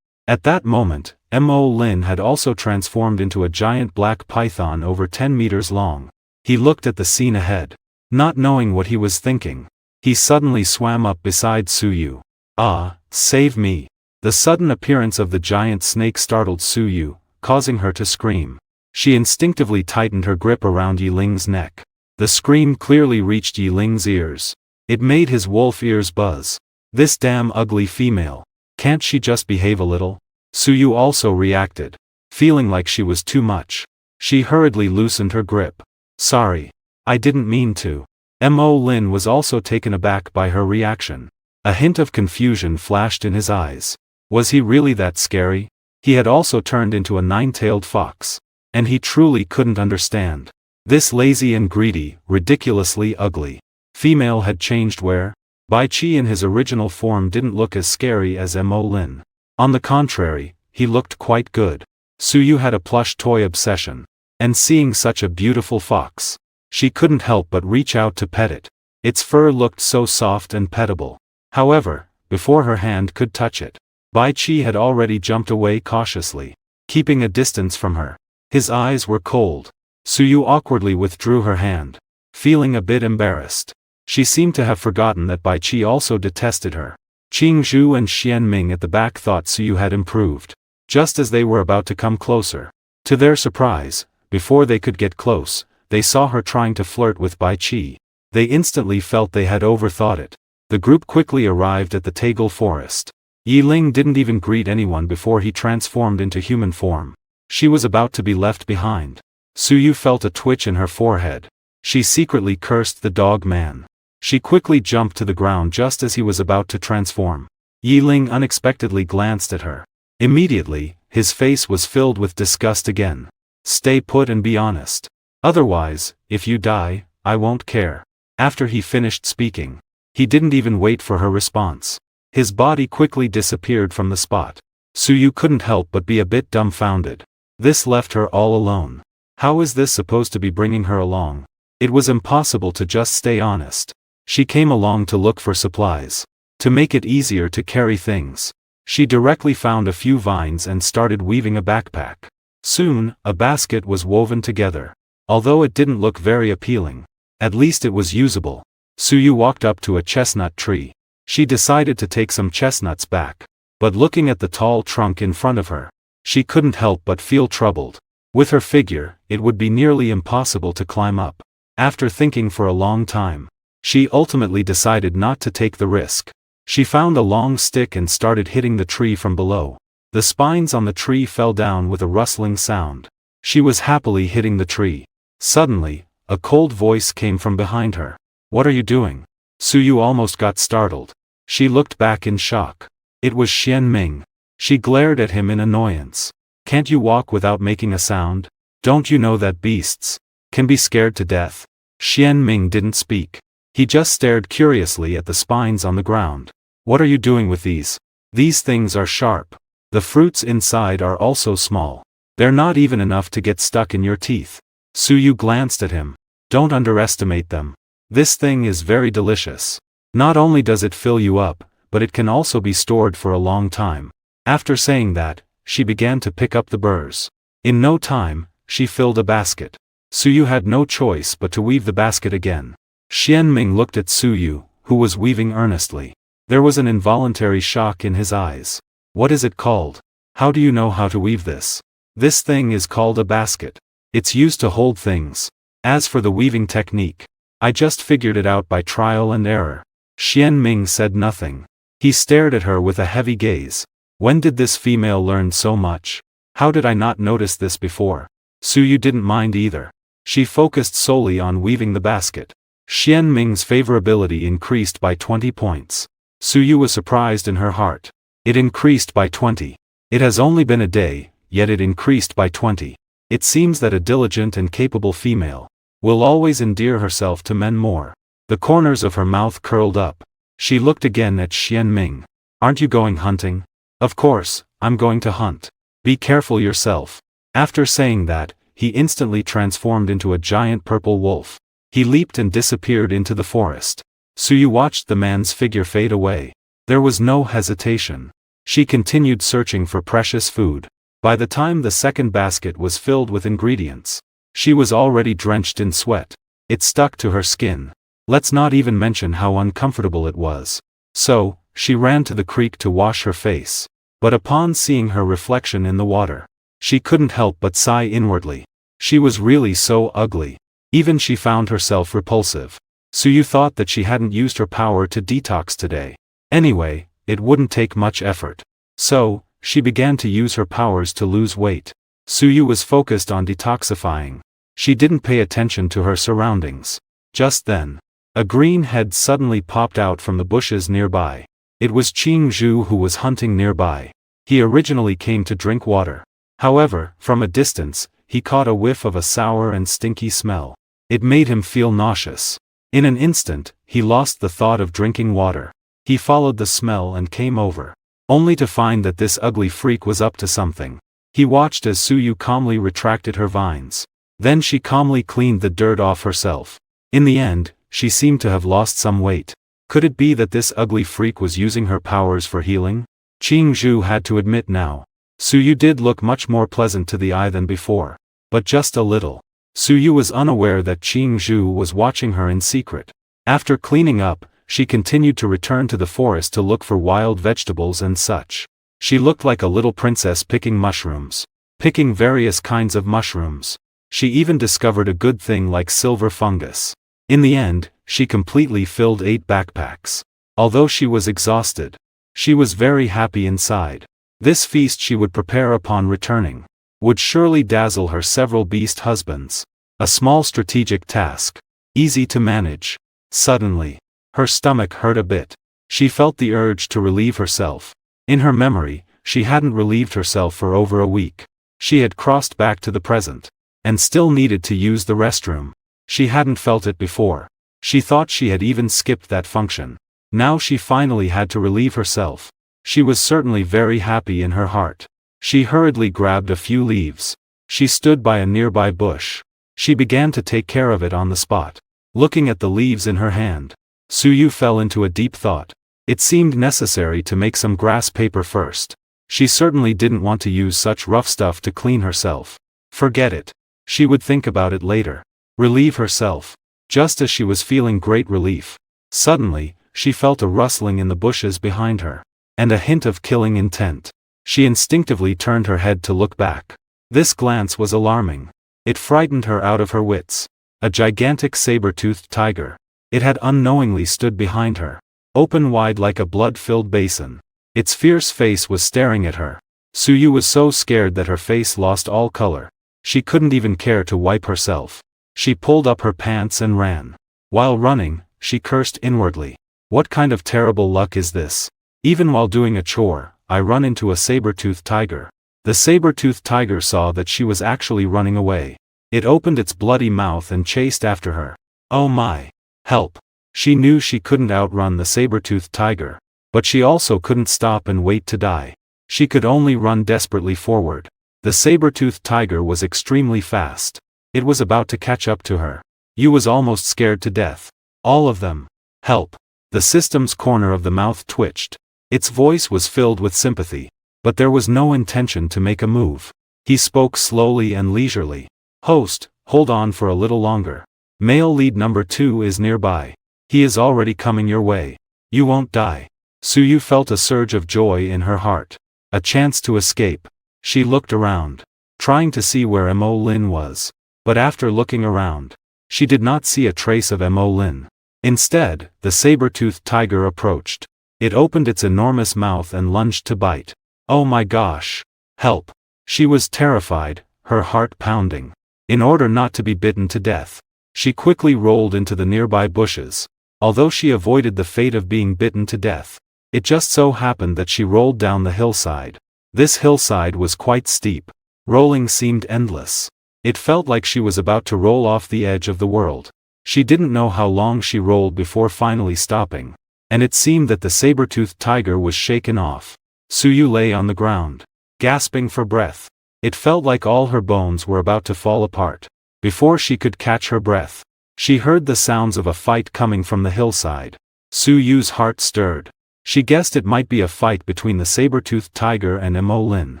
Speaker 1: At that moment, Mo Lin had also transformed into a giant black python over 10 meters long. He looked at the scene ahead. Not knowing what he was thinking, he suddenly swam up beside Suyu. Ah, save me. The sudden appearance of the giant snake startled Suyu, causing her to scream. She instinctively tightened her grip around Yi Ling's neck. The scream clearly reached Yi Ling's ears. It made his wolf ears buzz. This damn ugly female. Can't she just behave a little? Suyu also reacted. Feeling like she was too much, she hurriedly loosened her grip. Sorry. I didn't mean to. Mo Lin was also taken aback by her reaction. A hint of confusion flashed in his eyes. Was he really that scary? He had also turned into a nine-tailed fox. And he truly couldn't understand. This lazy and greedy, ridiculously ugly female had changed where? Bai Qi in his original form didn't look as scary as Mo Lin. On the contrary, he looked quite good. Suyu had a plush toy obsession. And seeing such a beautiful fox, she couldn't help but reach out to pet it. Its fur looked so soft and pettable. However, before her hand could touch it, Bai Qi had already jumped away cautiously, keeping a distance from her. His eyes were cold. Suyu awkwardly withdrew her hand, feeling a bit embarrassed. She seemed to have forgotten that Bai Qi also detested her. Qing Zhu and Xian Ming at the back thought Suyu had improved. Just as they were about to come closer, to their surprise, before they could get close, they saw her trying to flirt with Bai Qi. They instantly felt they had overthought it. The group quickly arrived at the Tagal forest. Yi Ling didn't even greet anyone before he transformed into human form. She was about to be left behind. Suyu felt a twitch in her forehead. She secretly cursed the dog man. She quickly jumped to the ground just as he was about to transform. Yi Ling unexpectedly glanced at her. Immediately, his face was filled with disgust again. Stay put and be honest. Otherwise, if you die, I won't care. After he finished speaking, he didn't even wait for her response. His body quickly disappeared from the spot. Suyu couldn't help but be a bit dumbfounded. This left her all alone. How is this supposed to be bringing her along? It was impossible to just stay honest. She came along to look for supplies. To make it easier to carry things, she directly found a few vines and started weaving a backpack. Soon, a basket was woven together. Although it didn't look very appealing, at least it was usable. Suyu walked up to a chestnut tree. She decided to take some chestnuts back. But looking at the tall trunk in front of her, she couldn't help but feel troubled. With her figure, it would be nearly impossible to climb up. After thinking for a long time, she ultimately decided not to take the risk. She found a long stick and started hitting the tree from below. The spines on the tree fell down with a rustling sound. She was happily hitting the tree. Suddenly, a cold voice came from behind her. "What are you doing?" Suyu almost got startled. She looked back in shock. It was Xian Ming. She glared at him in annoyance. "Can't you walk without making a sound? Don't you know that beasts can be scared to death?" Xian Ming didn't speak. He just stared curiously at the spines on the ground. "What are you doing with these? These things are sharp. The fruits inside are also small. They're not even enough to get stuck in your teeth." Suyu glanced at him. "Don't underestimate them. This thing is very delicious. Not only does it fill you up, but it can also be stored for a long time." After saying that, she began to pick up the burrs. In no time, she filled a basket. Suyu had no choice but to weave the basket again. Xian Ming looked at Suyu, who was weaving earnestly. There was an involuntary shock in his eyes. "What is it called? How do you know how to weave this?" "This thing is called a basket. It's used to hold things. As for the weaving technique, I just figured it out by trial and error." Xian Ming said nothing. He stared at her with a heavy gaze. When did this female learn so much? How did I not notice this before? Suyu didn't mind either. She focused solely on weaving the basket. Xian Ming's favorability increased by 20 points. Suyu was surprised in her heart. It increased by 20. It has only been a day, yet it increased by 20. It seems that a diligent and capable female will always endear herself to men more. The corners of her mouth curled up. She looked again at Xian Ming. "Aren't you going hunting?" "Of course, I'm going to hunt. Be careful yourself." After saying that, he instantly transformed into a giant purple wolf. He leaped and disappeared into the forest. Suyu watched the man's figure fade away. There was no hesitation. She continued searching for precious food. By the time the second basket was filled with ingredients, she was already drenched in sweat. It stuck to her skin. Let's not even mention how uncomfortable it was. So, she ran to the creek to wash her face. But upon seeing her reflection in the water, she couldn't help but sigh inwardly. She was really so ugly. Even she found herself repulsive. Suyu thought that she hadn't used her power to detox today. Anyway, it wouldn't take much effort. So, she began to use her powers to lose weight. Suyu was focused on detoxifying. She didn't pay attention to her surroundings. Just then, a green head suddenly popped out from the bushes nearby. It was Qing Zhu who was hunting nearby. He originally came to drink water. However, from a distance, he caught a whiff of a sour and stinky smell. It made him feel nauseous. In an instant, he lost the thought of drinking water. He followed the smell and came over, only to find that this ugly freak was up to something. He watched as Suyu calmly retracted her vines. Then she calmly cleaned the dirt off herself. In the end, she seemed to have lost some weight. Could it be that this ugly freak was using her powers for healing? Qing Zhu had to admit now. Suyu did look much more pleasant to the eye than before. But just a little. Suyu was unaware that Qing Zhu was watching her in secret. After cleaning up, she continued to return to the forest to look for wild vegetables and such. She looked like a little princess picking mushrooms. Picking various kinds of mushrooms. She even discovered a good thing like silver fungus. In the end, she completely filled 8 backpacks. Although she was exhausted, she was very happy inside. This feast she would prepare upon returning would surely dazzle her several beast husbands. A small strategic task. Easy to manage. Suddenly, her stomach hurt a bit. She felt the urge to relieve herself. In her memory, she hadn't relieved herself for over a week. She had crossed back to the present, and still needed to use the restroom. She hadn't felt it before. She thought she had even skipped that function. Now she finally had to relieve herself. She was certainly very happy in her heart. She hurriedly grabbed a few leaves. She stood by a nearby bush. She began to take care of it on the spot. Looking at the leaves in her hand, Suyu fell into a deep thought. It seemed necessary to make some grass paper first. She certainly didn't want to use such rough stuff to clean herself. Forget it. She would think about it later. Relieve herself. Just as she was feeling great relief, suddenly, she felt a rustling in the bushes behind her, and a hint of killing intent. She instinctively turned her head to look back. This glance was alarming. It frightened her out of her wits. A gigantic saber-toothed tiger. It had unknowingly stood behind her, open wide like a blood-filled basin. Its fierce face was staring at her. Suyu was so scared that her face lost all color. She couldn't even care to wipe herself. She pulled up her pants and ran. While running, she cursed inwardly. What kind of terrible luck is this? Even while doing a chore, I run into a saber-toothed tiger. The saber-toothed tiger saw that she was actually running away. It opened its bloody mouth and chased after her. Oh my! Help! She knew she couldn't outrun the saber-toothed tiger, but she also couldn't stop and wait to die. She could only run desperately forward. The saber-toothed tiger was extremely fast. It was about to catch up to her. You was almost scared to death. All of them. Help! The system's corner of the mouth twitched. Its voice was filled with sympathy, but there was no intention to make a move. He spoke slowly and leisurely. Host, hold on for a little longer. Male lead number 2 is nearby. He is already coming your way. You won't die. Suyu felt a surge of joy in her heart. A chance to escape. She looked around, trying to see where Mo Lin was. But after looking around, she did not see a trace of Mo Lin. Instead, the saber-toothed tiger approached. It opened its enormous mouth and lunged to bite. Oh my gosh! Help! She was terrified, her heart pounding. In order not to be bitten to death, she quickly rolled into the nearby bushes. Although she avoided the fate of being bitten to death, it just so happened that she rolled down the hillside. This hillside was quite steep. Rolling seemed endless. It felt like she was about to roll off the edge of the world. She didn't know how long she rolled before finally stopping, and it seemed that the saber-toothed tiger was shaken off. Suyu lay on the ground, gasping for breath. It felt like all her bones were about to fall apart. Before she could catch her breath, she heard the sounds of a fight coming from the hillside. Suyu's heart stirred. She guessed it might be a fight between the saber-toothed tiger and Mo Lin.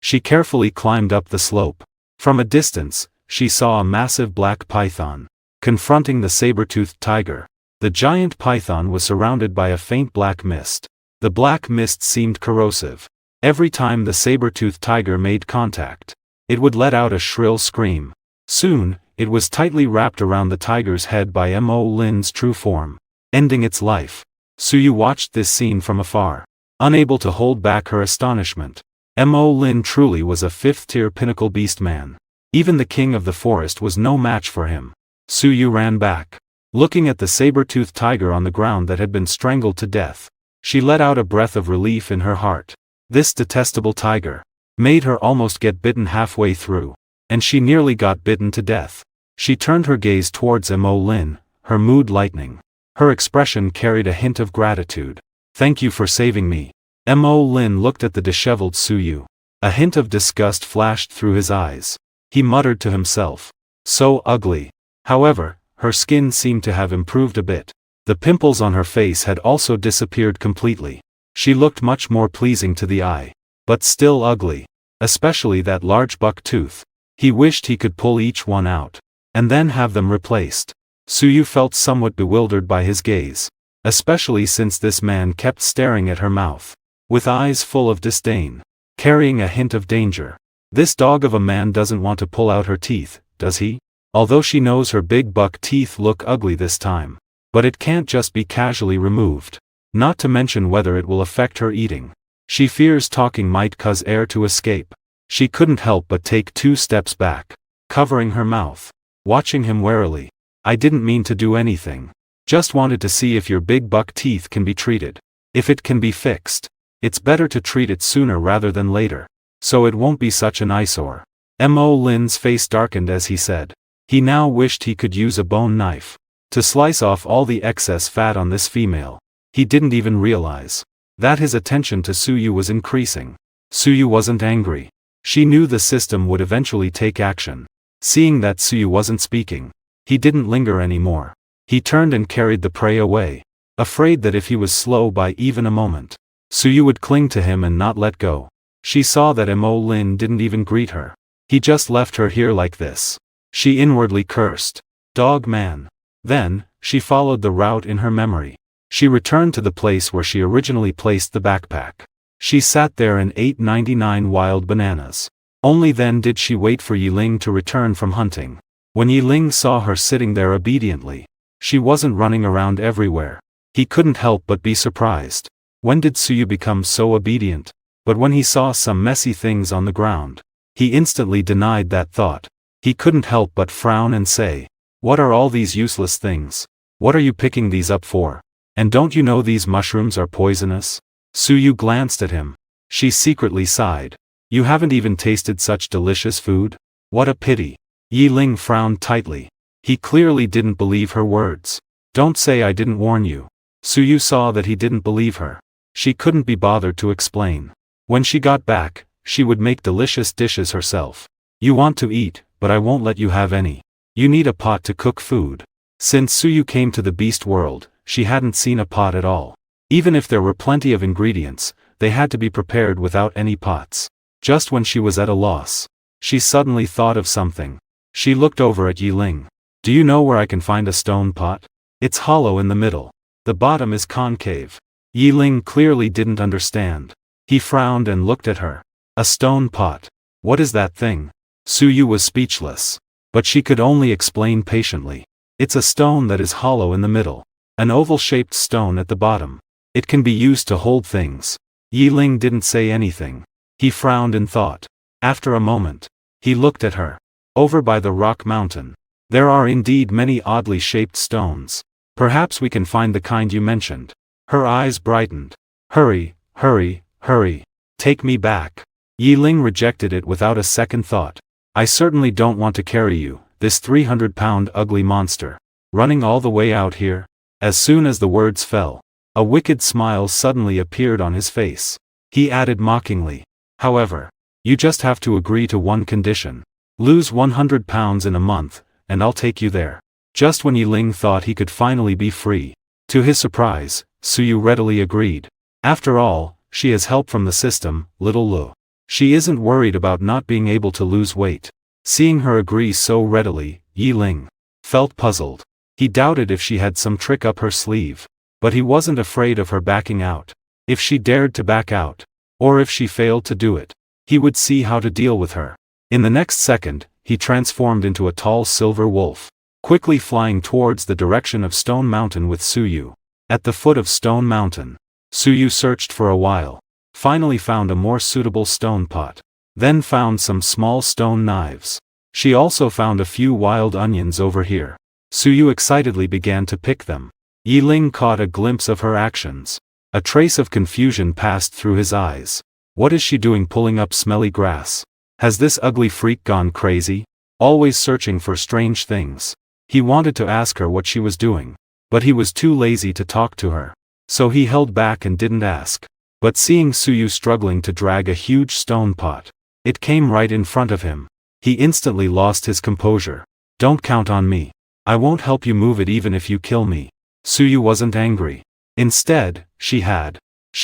Speaker 1: She carefully climbed up the slope. From a distance, she saw a massive black python confronting the saber-toothed tiger. The giant python was surrounded by a faint black mist. The black mist seemed corrosive. Every time the saber-toothed tiger made contact, it would let out a shrill scream. Soon, it was tightly wrapped around the tiger's head by Mo Lin's true form, ending its life. Suyu watched this scene from afar, unable to hold back her astonishment. Mo Lin truly was a 5th-tier pinnacle beast man. Even the king of the forest was no match for him. Suyu ran back. Looking at the saber-toothed tiger on the ground that had been strangled to death, she let out a breath of relief in her heart. This detestable tiger made her almost get bitten halfway through, and she nearly got bitten to death. She turned her gaze towards Mo Lin, her mood lightening. Her expression carried a hint of gratitude. Thank you for saving me. Mo Lin looked at the disheveled Suyu. A hint of disgust flashed through his eyes. He muttered to himself. So ugly. However, her skin seemed to have improved a bit. The pimples on her face had also disappeared completely. She looked much more pleasing to the eye. But still ugly. Especially that large buck tooth. He wished he could pull each one out, and then have them replaced. Suyu felt somewhat bewildered by his gaze, especially since this man kept staring at her mouth, with eyes full of disdain, carrying a hint of danger. This dog of a man doesn't want to pull out her teeth, does he? Although she knows her big buck teeth look ugly this time. But it can't just be casually removed. Not to mention whether it will affect her eating. She fears talking might cause air to escape. She couldn't help but take 2 steps back, covering her mouth, watching him warily. I didn't mean to do anything. Just wanted to see if your big buck teeth can be treated. If it can be fixed, it's better to treat it sooner rather than later, so it won't be such an eyesore. Mo Lin's face darkened as he said. He now wished he could use a bone knife to slice off all the excess fat on this female. He didn't even realize that his attention to Suyu was increasing. Suyu wasn't angry. She knew the system would eventually take action. Seeing that Suyu wasn't speaking, he didn't linger anymore. He turned and carried the prey away. afraid that if he was slow by even a moment, Suyu would cling to him and not let go. She saw that Mo Lin didn't even greet her. He just left her here like this. She inwardly cursed. Dog man. Then, she followed the route in her memory. She returned to the place where she originally placed the backpack. She sat there and ate 99 wild bananas. Only then did she wait for Yiling to return from hunting. When Yiling saw her sitting there obediently, she wasn't running around everywhere. He couldn't help but be surprised. When did Suyu become so obedient? But when he saw some messy things on the ground, he instantly denied that thought. He couldn't help but frown and say, "What are all these useless things? What are you picking these up for? And don't you know these mushrooms are poisonous?" Suyu glanced at him. She secretly sighed. "You haven't even tasted such delicious food? What a pity." Yiling frowned tightly. He clearly didn't believe her words. "Don't say I didn't warn you." Suyu saw that he didn't believe her. She couldn't be bothered to explain. When she got back, she would make delicious dishes herself. "You want to eat, but I won't let you have any. You need a pot to cook food." Since Suyu came to the beast world, she hadn't seen a pot at all. Even if there were plenty of ingredients, they had to be prepared without any pots. Just when she was at a loss, she suddenly thought of something. She looked over at Yiling. "Do you know where I can find a stone pot? It's hollow in the middle. The bottom is concave." Yiling clearly didn't understand. He frowned and looked at her. "A stone pot? What is that thing?" Suyu was speechless. But she could only explain patiently. "It's a stone that is hollow in the middle. An oval-shaped stone at the bottom. It can be used to hold things." Yiling didn't say anything. He frowned in thought. After a moment, he looked at her. "Over by the rock mountain, there are indeed many oddly shaped stones. Perhaps we can find the kind you mentioned." Her eyes brightened. "Hurry, hurry, hurry. Take me back." Yiling rejected it without a second thought. "I certainly don't want to carry you, this 300-pound ugly monster. Running all the way out here?" As soon as the words fell, a wicked smile suddenly appeared on his face. He added mockingly, "However, you just have to agree to one condition. Lose 100 pounds in a month, and I'll take you there." Just when Yiling thought he could finally be free, to his surprise, Suyu readily agreed. After all, she has help from the system, little Lu. She isn't worried about not being able to lose weight. Seeing her agree so readily, Yiling felt puzzled. He doubted if she had some trick up her sleeve. But he wasn't afraid of her backing out. If she dared to back out, or if she failed to do it, he would see how to deal with her. In the next second, he transformed into a tall silver wolf, quickly flying towards the direction of Stone Mountain with Suyu. At the foot of Stone Mountain, Suyu searched for a while, finally found a more suitable stone pot, then found some small stone knives. She also found a few wild onions over here. Suyu excitedly began to pick them. Yiling caught a glimpse of her actions. A trace of confusion passed through his eyes. What is she doing pulling up smelly grass? Has this ugly freak gone crazy? Always searching for strange things. He wanted to ask her what she was doing, but he was too lazy to talk to her. So he held back and didn't ask. But seeing Suyu struggling to drag a huge stone pot, it came right in front of him. He instantly lost his composure. "Don't count on me. I won't help you move it even if you kill me." Suyu wasn't angry. Instead, she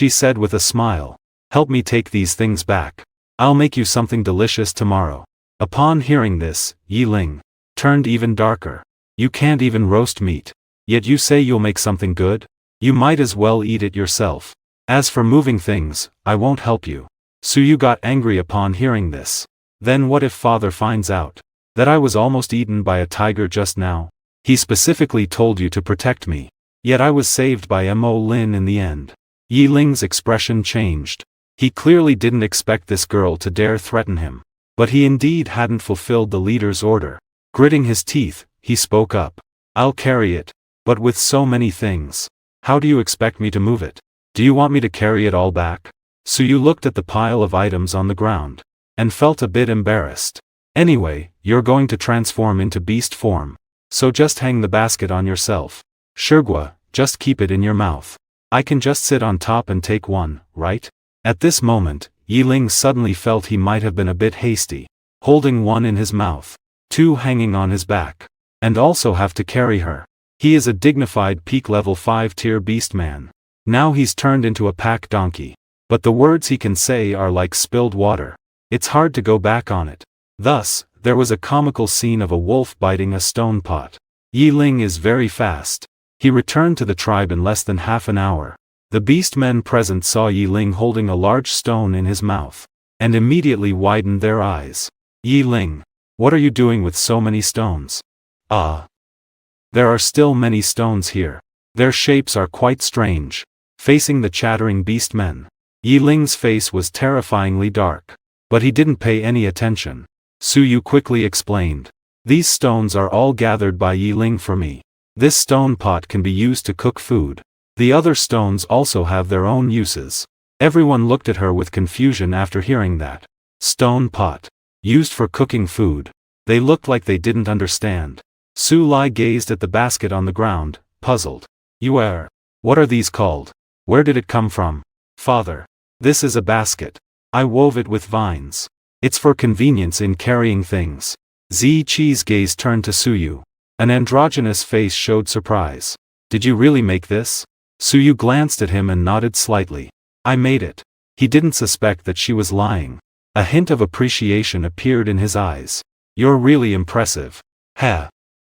Speaker 1: said with a smile, "Help me take these things back. I'll make you something delicious tomorrow." Upon hearing this, Yiling turned even darker. "You can't even roast meat. Yet you say you'll make something good? You might as well eat it yourself. As for moving things, I won't help you." Suyu got angry upon hearing this. "Then what if father finds out that I was almost eaten by a tiger just now? He specifically told you to protect me. Yet I was saved by Mo Lin in the end." Yiling's expression changed. He clearly didn't expect this girl to dare threaten him. But he indeed hadn't fulfilled the leader's order. Gritting his teeth, he spoke up. "I'll carry it. But with so many things, how do you expect me to move it? Do you want me to carry it all back?" Suyu looked at the pile of items on the ground, and felt a bit embarrassed. "Anyway, you're going to transform into beast form. So just hang the basket on yourself. Shirgua, just keep it in your mouth. I can just sit on top and take one, right?" At this moment, Yiling suddenly felt he might have been a bit hasty, holding one in his mouth, two hanging on his back, and also have to carry her. He is a dignified peak level 5 tier beast man. Now he's turned into a pack donkey. But the words he can say are like spilled water. It's hard to go back on it. Thus, there was a comical scene of a wolf biting a stone pot. Yi Ling is very fast. He returned to the tribe in less than half an hour. The beast men present saw Yi Ling holding a large stone in his mouth, and immediately widened their eyes. Yi Ling, what are you doing with so many stones? There are still many stones here. Their shapes are quite strange. Facing the chattering beast men, Yi Ling's face was terrifyingly dark. But he didn't pay any attention. Su Yu quickly explained. These stones are all gathered by Yi Ling for me. This stone pot can be used to cook food. The other stones also have their own uses. Everyone looked at her with confusion after hearing that. Stone pot. Used for cooking food. They looked like they didn't understand. Su Lai gazed at the basket on the ground, puzzled. What are these called? Where did it come from? Father. This is a basket. I wove it with vines. It's for convenience in carrying things. Zi Qi's gaze turned to Su Yu. An androgynous face showed surprise. Did you really make this? Su Yu glanced at him and nodded slightly. I made it. He didn't suspect that she was lying. A hint of appreciation appeared in his eyes. You're really impressive.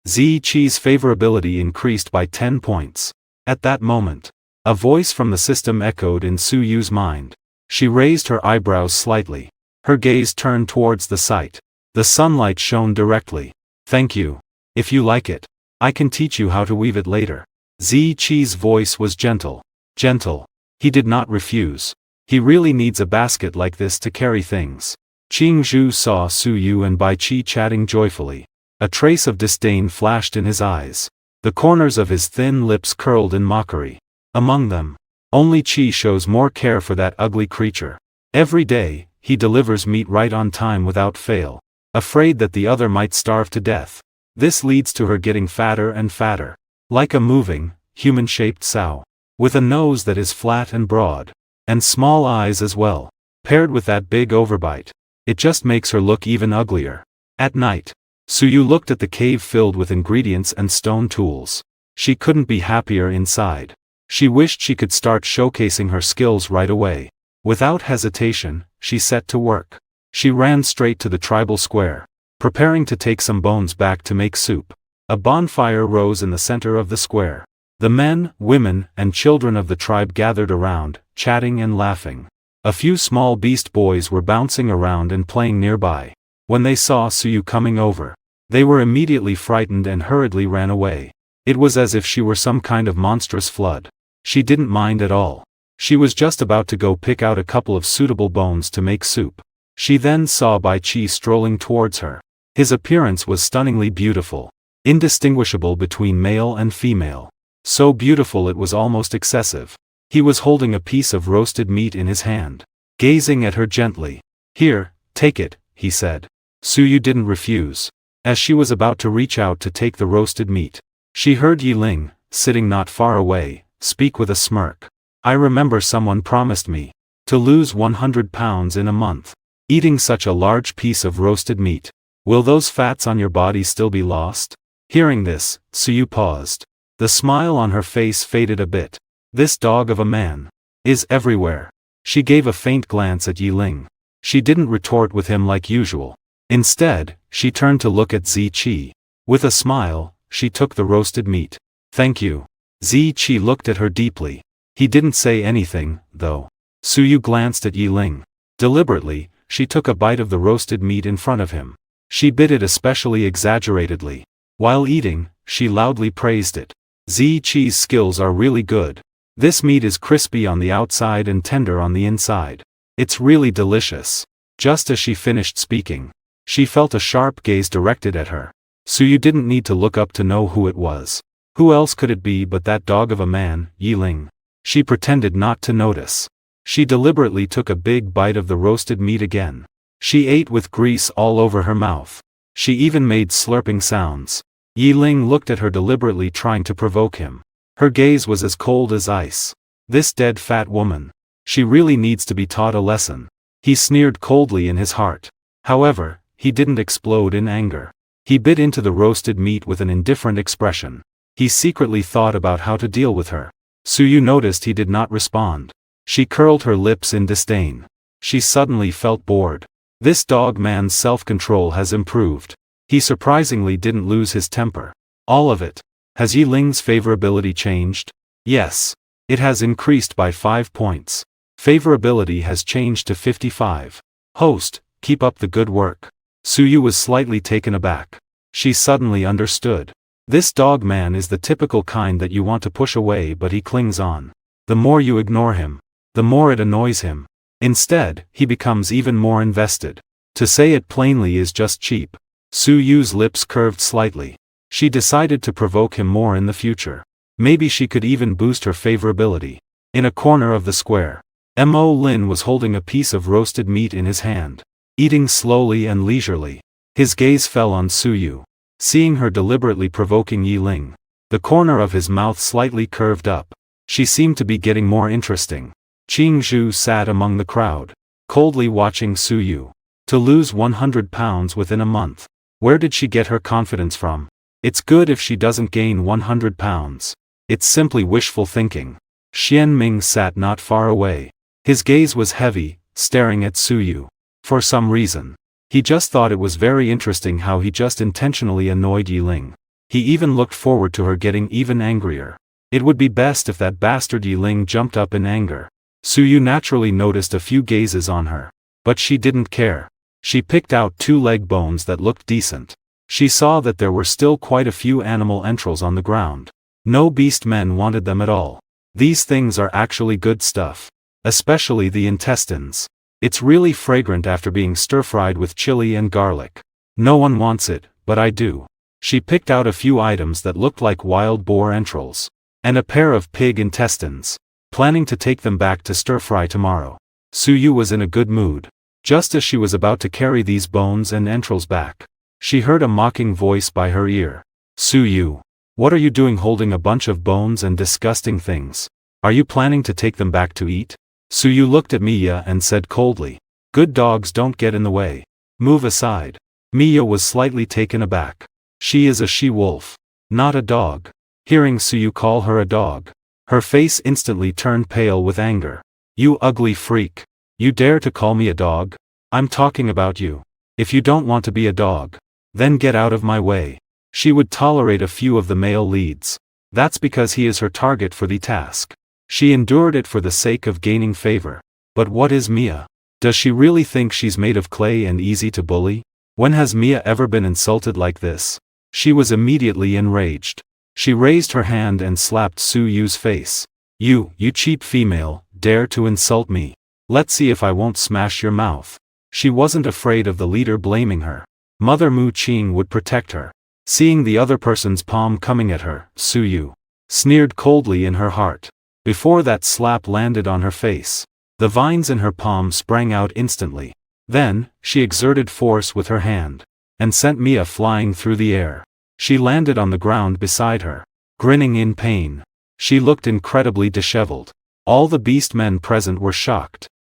Speaker 1: Zi Qi's favorability increased by 10 points. At that moment, a voice from the system echoed in Su Yu's mind. She raised her eyebrows slightly. Her gaze turned towards the site. The sunlight shone directly. Thank you. If you like it, I can teach you how to weave it later. Zi Qi's voice was gentle. Gentle. He did not refuse. He really needs a basket like this to carry things. Qing Zhu saw Su Yu and Bai Qi chatting joyfully. A trace of disdain flashed in his eyes. The corners of his thin lips curled in mockery. Among them, only Qi shows more care for that ugly creature. Every day, he delivers meat right on time without fail. Afraid that the other might starve to death. This leads to her getting fatter and fatter. Like a moving, human-shaped sow. With a nose that is flat and broad. And small eyes as well. Paired with that big overbite. It just makes her look even uglier. At night, Su Yu looked at the cave filled with ingredients and stone tools. She couldn't be happier inside. She wished she could start showcasing her skills right away. Without hesitation, she set to work. She ran straight to the tribal square, preparing to take some bones back to make soup. A bonfire rose in the center of the square. The men, women, and children of the tribe gathered around, chatting and laughing. A few small beast boys were bouncing around and playing nearby. When they saw Su Yu coming over, they were immediately frightened and hurriedly ran away. It was as if she were some kind of monstrous flood. She didn't mind at all. She was just about to go pick out a couple of suitable bones to make soup. She then saw Bai Qi strolling towards her. His appearance was stunningly beautiful. Indistinguishable between male and female. So beautiful it was almost excessive. He was holding a piece of roasted meat in his hand. Gazing at her gently. Here, take it, he said. Su Yu didn't refuse. As she was about to reach out to take the roasted meat, she heard Yi Ling, sitting not far away, speak with a smirk. I remember someone promised me to lose 100 pounds in a month. Eating such a large piece of roasted meat. Will those fats on your body still be lost? Hearing this, Su Yu paused. The smile on her face faded a bit. This dog of a man is everywhere. She gave a faint glance at Yi Ling. She didn't retort with him like usual. Instead, she turned to look at Zi Qi. With a smile, she took the roasted meat. Thank you. Zi Qi looked at her deeply. He didn't say anything, though. Su Yu glanced at Yi Ling. Deliberately, she took a bite of the roasted meat in front of him. She bit it especially exaggeratedly. While eating, she loudly praised it. Zi Qi's skills are really good. This meat is crispy on the outside and tender on the inside. It's really delicious. Just as she finished speaking, she felt a sharp gaze directed at her. Su Yu didn't need to look up to know who it was. Who else could it be but that dog of a man, Yi Ling? She pretended not to notice. She deliberately took a big bite of the roasted meat again. She ate with grease all over her mouth. She even made slurping sounds. Yi Ling looked at her deliberately trying to provoke him. Her gaze was as cold as ice. This dead fat woman. She really needs to be taught a lesson. He sneered coldly in his heart. However, he didn't explode in anger. He bit into the roasted meat with an indifferent expression. He secretly thought about how to deal with her. Suyu noticed he did not respond. She curled her lips in disdain. She suddenly felt bored. This dog man's self-control has improved. He surprisingly didn't lose his temper. All of it. Has Yi Ling's favorability changed? Yes. It has increased by 5 points. Favorability has changed to 55. Host, keep up the good work. Suyu was slightly taken aback. She suddenly understood. This dog man is the typical kind that you want to push away, but he clings on. The more you ignore him, the more it annoys him. Instead, he becomes even more invested. To say it plainly is just cheap. Suyu's lips curved slightly. She decided to provoke him more in the future. Maybe she could even boost her favorability. In a corner of the square, Mo Lin was holding a piece of roasted meat in his hand, eating slowly and leisurely. His gaze fell on Suyu. Seeing her deliberately provoking Yi Ling, the corner of his mouth slightly curved up. She seemed to be getting more interesting. Qing Zhu sat among the crowd, coldly watching Suyu. To lose 100 pounds within a month. Where did she get her confidence from? It's good if she doesn't gain 100 pounds. It's simply wishful thinking. Xian Ming sat not far away. His gaze was heavy, staring at Suyu. For some reason. He just thought it was very interesting how he just intentionally annoyed Yi Ling. He even looked forward to her getting even angrier. It would be best if that bastard Yi Ling jumped up in anger. Suyu naturally noticed a few gazes on her. But she didn't care. She picked out 2 leg bones that looked decent. She saw that there were still quite a few animal entrails on the ground. No beast men wanted them at all. These things are actually good stuff. Especially the intestines. It's really fragrant after being stir-fried with chili and garlic. No one wants it, but I do. She picked out a few items that looked like wild boar entrails. And a pair of pig intestines. Planning to take them back to stir-fry tomorrow. Suyu was in a good mood. Just as she was about to carry these bones and entrails back, she heard a mocking voice by her ear. Suyu. What are you doing holding a bunch of bones and disgusting things? Are you planning to take them back to eat? Suyu looked at Miya and said coldly. Good dogs don't get in the way. Move aside. Miya was slightly taken aback. She is a she-wolf. Not a dog. Hearing Suyu call her a dog, her face instantly turned pale with anger. You ugly freak. You dare to call me a dog? I'm talking about you. If you don't want to be a dog, then get out of my way. She would tolerate a few of the male leads. That's because he is her target for the task. She endured it for the sake of gaining favor. But what is Miya? Does she really think she's made of clay and easy to bully? When has Miya ever been insulted like this? She was immediately enraged. She raised her hand and slapped Suyu's face. You cheap female, dare to insult me. Let's see if I won't smash your mouth. She wasn't afraid of the leader blaming her. Mother Mu Qing would protect her. Seeing the other person's palm coming at her, Suyu sneered coldly in her heart. Before that slap landed on her face, the vines in her palm sprang out instantly. Then, she exerted force with her hand, and sent Miya flying through the air. She landed on the ground beside her, grinning in pain. She looked incredibly disheveled. All the beast men present were shocked.